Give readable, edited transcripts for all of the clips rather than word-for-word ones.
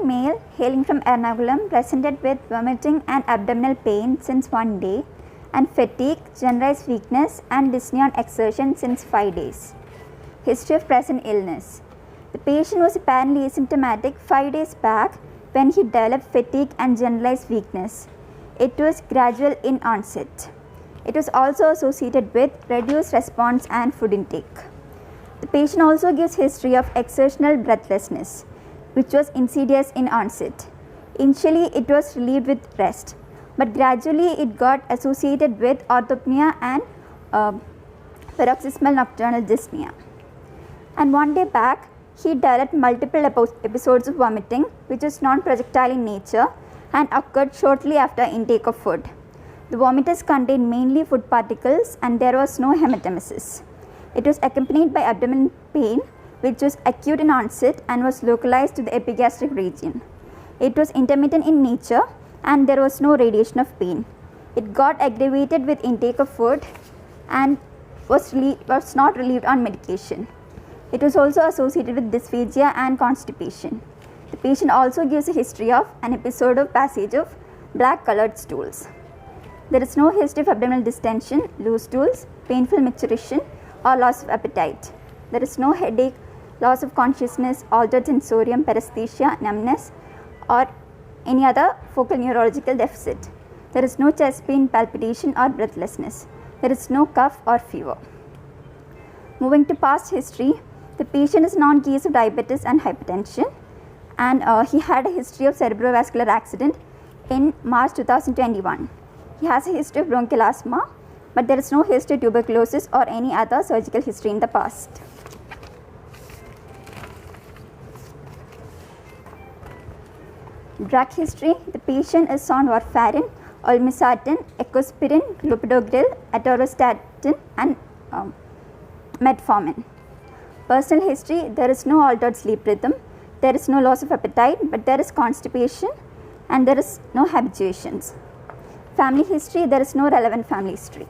young male hailing from Ernakulam presented with vomiting and abdominal pain since 1 day and fatigue, generalized weakness and dyspnea on exertion since 5 days. History of present illness. The patient was apparently asymptomatic 5 days back when he developed fatigue and generalized weakness. It was gradual in onset. It was also associated with reduced response and food intake. The patient also gives history of exertional breathlessness, which was insidious in onset. Initially, it was relieved with rest, but gradually it got associated with orthopnea and paroxysmal nocturnal dyspnea. And 1 day back, he developed multiple episodes of vomiting, which is non-projectile in nature and occurred shortly after intake of food. The vomitus contained mainly food particles and there was no hematemesis. It was accompanied by abdominal pain, which was acute in onset and was localized to the epigastric region. It was intermittent in nature and there was no radiation of pain. It got aggravated with intake of food and was not relieved on medication. It was also associated with dysphagia and constipation. The patient also gives a history of an episode of passage of black colored stools. There is no history of abdominal distension, loose stools, painful micturition or loss of appetite. There is no headache, loss of consciousness, altered sensorium, paresthesia, numbness or any other focal neurological deficit. There is no chest pain, palpitation or breathlessness. There is no cough or fever. Moving to past history, the patient is non-case of diabetes and hypertension and he had a history of cerebrovascular accident in March 2021. He has a history of bronchial asthma, but there is no history of tuberculosis or any other surgical history in the past. Drug history. The patient is on warfarin, olmesartan, ecospirin, clopidogrel, atorvastatin and metformin. Personal history. There is no altered sleep rhythm, there is no loss of appetite, but there is constipation and there is no habituations. Family history. There is no relevant family history.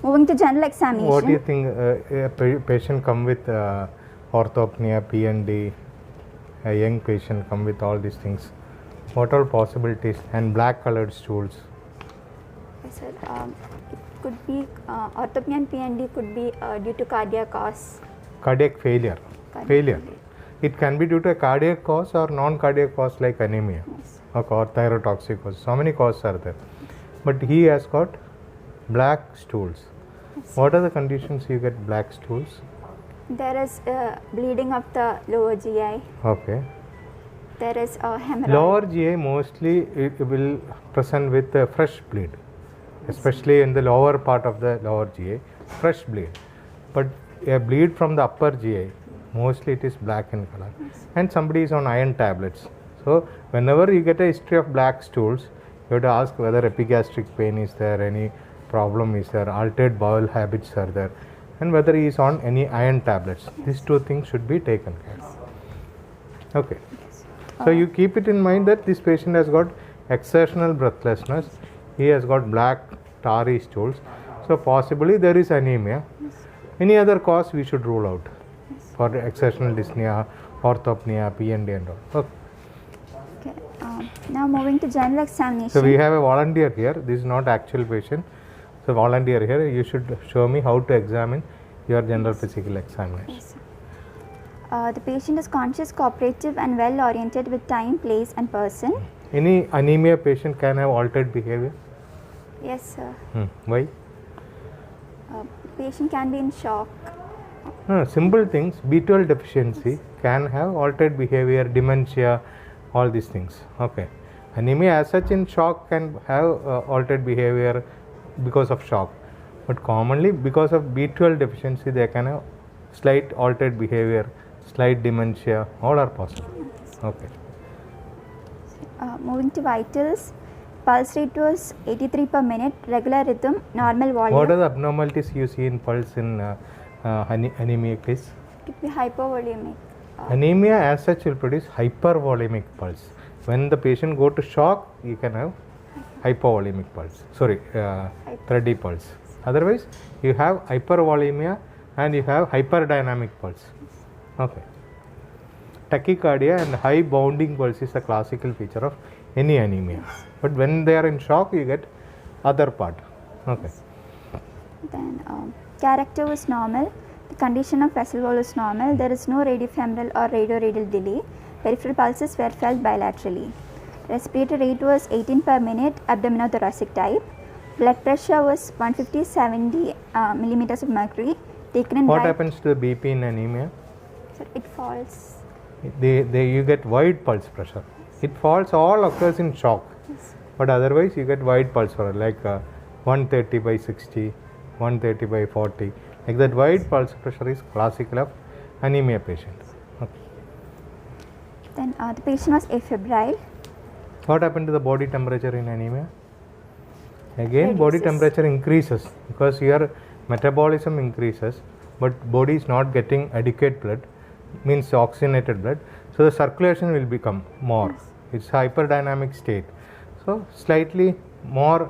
Moving to general examination. What do you think a patient come with orthopnea, PND, a young patient come with all these things? What are possibilities? And black colored stools? Yes, sir. It could be orthopnea and PND could be due to cardiac cause. Cardiac failure. Failure. It can be due to a cardiac cause or non-cardiac cause like anemia. Yes. Or thyrotoxicosis. So many causes are there. But he has got black stools. Yes. What are the conditions you get black stools? There is bleeding of the lower GI. Okay. There is hemorrhage. Lower GI mostly it will present with a fresh bleed, especially in the lower part of the lower GI, fresh bleed. But a bleed from the upper GI, mostly it is black in color. Yes. And somebody is on iron tablets. So whenever you get a history of black stools, you have to ask whether epigastric pain is there, any problem is there, altered bowel habits are there, and whether he is on any iron tablets. Yes. These two things should be taken care of. Okay. Yes. So you keep it in mind that this patient has got exertional breathlessness, he has got black tarry stools, so possibly there is anemia. Yes. Any other cause we should rule out Yes. for exertional dyspnea, orthopnea, PND and all. Okay. Okay. Now moving to general examination. So we have a volunteer here. This is not actual patient. So volunteer here. You should show me how to examine your general physical examination. Yes, sir. The patient is conscious, cooperative and well oriented with time, place and person. Any anemia patient can have altered behavior? Yes, sir. Why? Patient can be in shock. No, simple things. B12 deficiency can have altered behavior, dementia, all these things. Okay. Anemia as such in shock can have altered behavior because of shock. But commonly because of B12 deficiency they can have slight altered behavior, slight dementia, all are possible. Okay. Moving to vitals. Pulse rate was 83 per minute, regular rhythm, normal volume. What are the abnormalities you see in pulse in anemia case? It could be hypovolemic. Anemia as such will produce hypervolemic pulse. When the patient go to shock, you can have hypovolemic pulse. Sorry, thready pulse. Otherwise, you have hypervolemia and you have hyperdynamic pulse. Okay. tachycardia and high bounding pulse is a classical feature of any anemia. But when they are in shock, you get other part. Okay. Then character was normal. The condition of vessel wall is normal. There is no radiofemoral or radioradial delay. Peripheral pulses were felt bilaterally. Respiratory rate was 18 per minute, abdominothoracic type. Blood pressure was 150/70 millimeters of mercury. Taken in What right. happens to the BP in anemia? So it falls. You get wide pulse pressure. It falls, all occurs in shock. Yes. But otherwise you get wide pulse pressure like 130/60, 130/40. Like that wide pulse pressure is classical of anemia patient. Okay. Then the patient was afebrile. What happened to the body temperature in anemia? Again, body Reduces. temperature increases because your metabolism increases, but body is not getting adequate blood, means oxygenated blood. So the circulation will become more. It's hyperdynamic state. So slightly more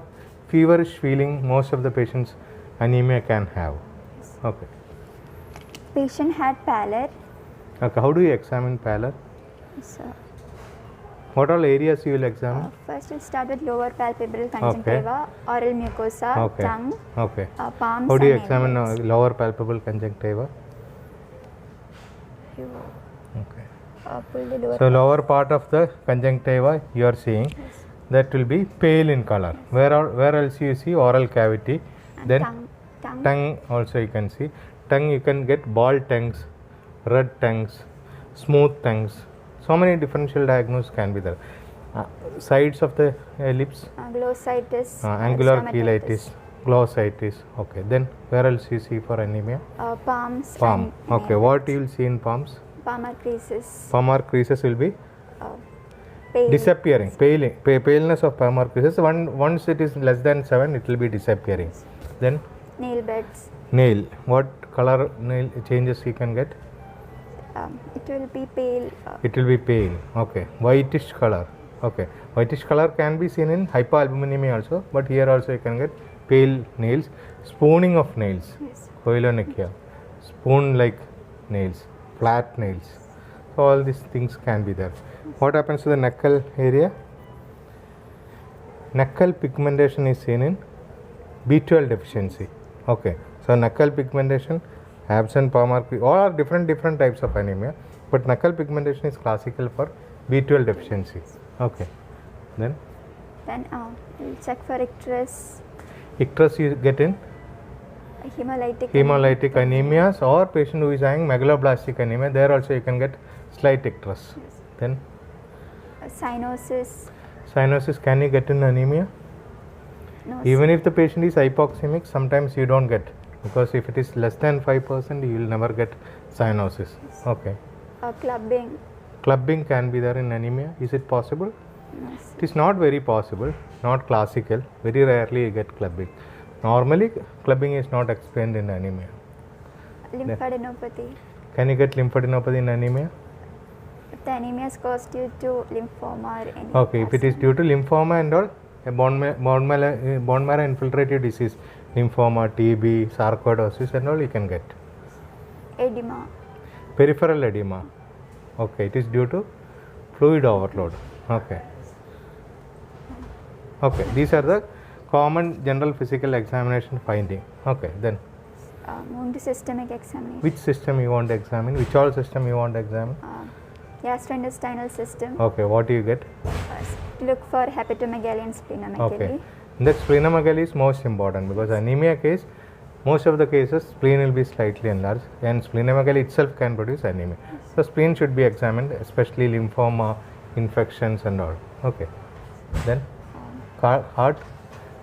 feverish feeling most of the patients anemia can have. Okay. Patient had pallor. Okay. How do you examine pallor? So, What all areas you will examine? first we'll start with lower palpebral conjunctiva, oral mucosa, Okay. tongue, Okay. palms. How do you and examine elbows. lower palpebral conjunctiva? You Okay. pull the lower. So lower part of the conjunctiva you are seeing, that will be pale in color. Where else you see oral cavity, and then tongue. also you can see. Tongue you can get ball tongues, red tongues, smooth tongues. So many differential diagnoses can be there. Sides of the lips, Glossitis. angular stomatitis, cheilitis, glossitis. Okay. Then where else you see for anemia? Palms. Palm. and Okay. nails. What you will see in palms? Palmar creases. Palmar creases will be Pale. disappearing, paleness of palmar creases. Once it is less than 7, it will be disappearing. Then Nail beds. nail. What color nail changes you can get? It will be pale. It will be pale. Okay. Whitish color. Okay. Whitish color can be seen in hypoalbuminemia also, but here also you can get pale nails. Spooning of nails. Yes. Koilonychia. Spoon-like nails. Flat nails. So all these things can be there. What happens to the knuckle area? Knuckle pigmentation is seen in B12 deficiency. Okay. So knuckle pigmentation, absent palmar, all are different types of anemia, but knuckle pigmentation is classical for B12 deficiency. Okay. Then Then we'll check for icterus, icterus you get in hemolytic anemias, or patient who is having megaloblastic anemia, there also you can get slight icterus. Yes. Then cyanosis. cyanosis, can you get in anemia? No. Even if the patient is hypoxemic, sometimes you don't get, because if it is less than 5%, you will never get cyanosis. Okay. Clubbing. Clubbing can be there in anemia. Is it possible? No. It is not very possible, not classical. Very rarely you get clubbing. Normally, clubbing is not explained in anemia. Lymphadenopathy. Can you get lymphadenopathy in anemia? If the anemia is caused due to lymphoma or any. Okay, if it is due to lymphoma and all, a bone marrow infiltrative disease, lymphoma, TB, sarcoidosis and all, you can get. Edema. Peripheral edema. Okay, it is due to fluid overload. Okay. Okay, these are the common general physical examination finding. Okay, then Multisystemic examination. which system you want to examine? Which all system you want to examine? Gastrointestinal system. Okay, what do you get? Look for hepatomegaly and splenomegaly. Okay. That splenomegaly is most important because anemia case, most of the cases spleen will be slightly enlarged and splenomegaly itself can produce anemia. So spleen should be examined, especially lymphoma, infections and all. Okay. Then heart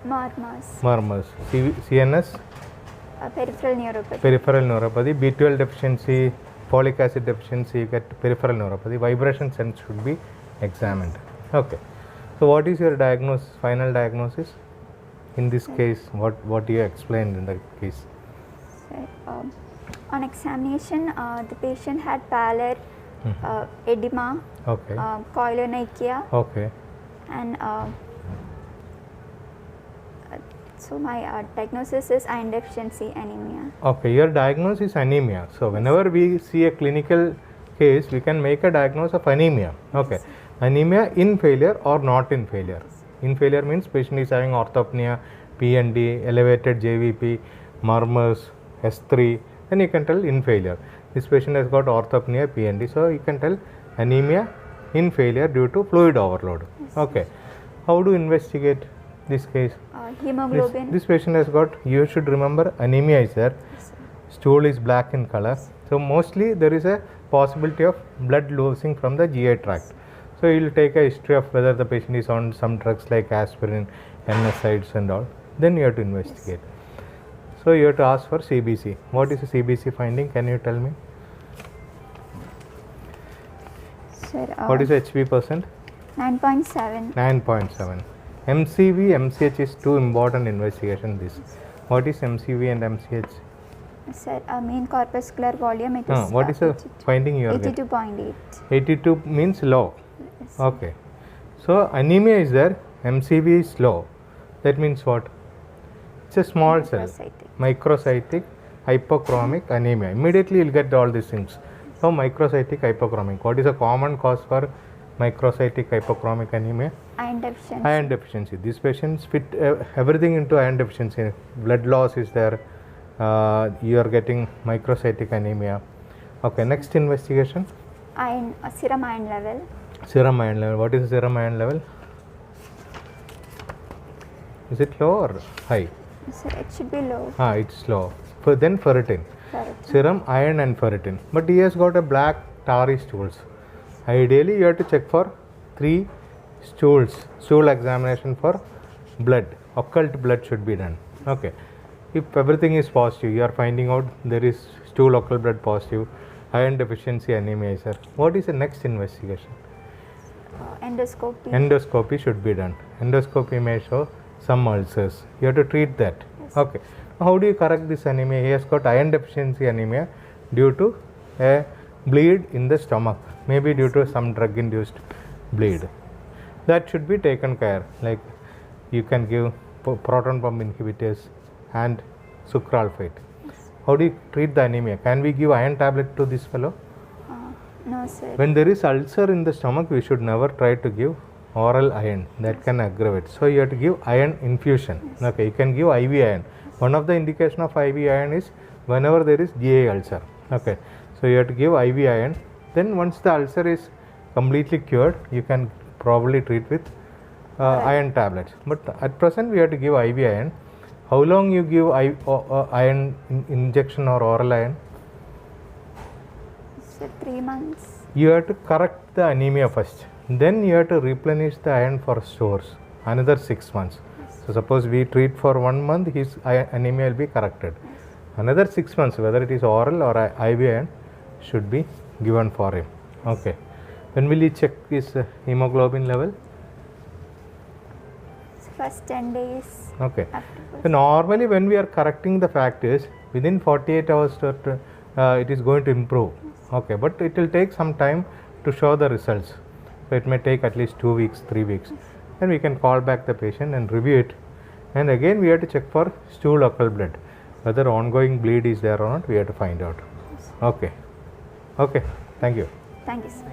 murmurs, CNS, peripheral neuropathy. B12 deficiency, folic acid deficiency, you get peripheral neuropathy. Vibration sense should be examined. Okay. So what is your diagnosis, final diagnosis? In this case, what you explained in the case? On examination, the patient had pallor, edema, Okay. koilonychia, Okay. and so my diagnosis is iron deficiency anemia. Okay, your diagnosis is anemia. So whenever we see a clinical case we can make a diagnosis of anemia. Okay, anemia in failure or not in failure. In failure means patient is having orthopnea, PND, elevated JVP, murmurs, S3, then you can tell in failure. This patient has got orthopnea, PND, so you can tell anemia in failure due to fluid overload. Okay, how to investigate this case? Hemoglobin. This patient has got, you should remember, anemia is there, stool is black in color, so mostly there is a possibility of blood losing from the GI tract. So you will take a history of whether the patient is on some drugs like aspirin, NSAIDs and all, then you have to investigate. So you have to ask for CBC. What is the CBC finding? Can you tell me? Sir, What is the HB percent? 9.7. 9.7. MCV, MCH is two important investigation. This. What is MCV and MCH? Sir, mean corpuscular volume, it is What is the finding you are getting? 82.8. 82 means low. Yes. Okay. So anemia is there, MCV is low. That means what? It's a small cell. Microcytic hypochromic anemia. Immediately you'll get all these things. So microcytic hypochromic. What is a common cause for microcytic hypochromic anemia? Iron deficiency. Iron deficiency. These patients fit everything into iron deficiency. Blood loss is there. You are getting microcytic anemia. Okay, next investigation. Iron, serum iron level. Serum iron level. What is the serum iron level? Is it low or high? Sir, it should be low. It's low. Then ferritin. Ferritin. Serum iron and ferritin. But he has got a black tarry stools. Ideally, you have to check for 3 stools. Stool examination for blood. Occult blood should be done. Okay. If everything is positive, you are finding out there is stool occult blood positive, iron deficiency anemia is there. What is the next investigation? Endoscopy. Endoscopy should be done. Endoscopy may show some ulcers. You have to treat that. Yes. Okay. How do you correct this anemia? He has got iron deficiency anemia due to a bleed in the stomach, maybe due to some drug induced bleed. That should be taken care. Like you can give proton pump inhibitors and sucralfate. Yes. How do you treat the anemia? Can we give iron tablet to this fellow? No, sir. When there is ulcer in the stomach, we should never try to give oral iron. That can aggravate. So you have to give iron infusion. Yes. Okay, you can give IV iron. One of the indication of IV iron is whenever there is GI ulcer. Okay, so you have to give IV iron. Then once the ulcer is completely cured, you can probably treat with iron tablets. But at present, we have to give IV iron. How long you give iron injection or oral iron? Sir, 3 months. You have to correct the anemia first. Then you have to replenish the iron for stores. Another 6 months. So suppose we treat for 1 month, his anemia will be corrected. Another 6 months, whether it is oral or IV iron, should be given for him. Okay. When will you check his hemoglobin level? First 10 days. Okay. Afterwards. So normally when we are correcting the factors, within 48 hours it is going to improve. Okay, but it will take some time to show the results. So it may take at least 2 weeks, 3 weeks. Then we can call back the patient and review it. And again we have to check for stool occult blood. Whether ongoing bleed is there or not, we have to find out. Okay. Okay. Thank you. Thank you, sir.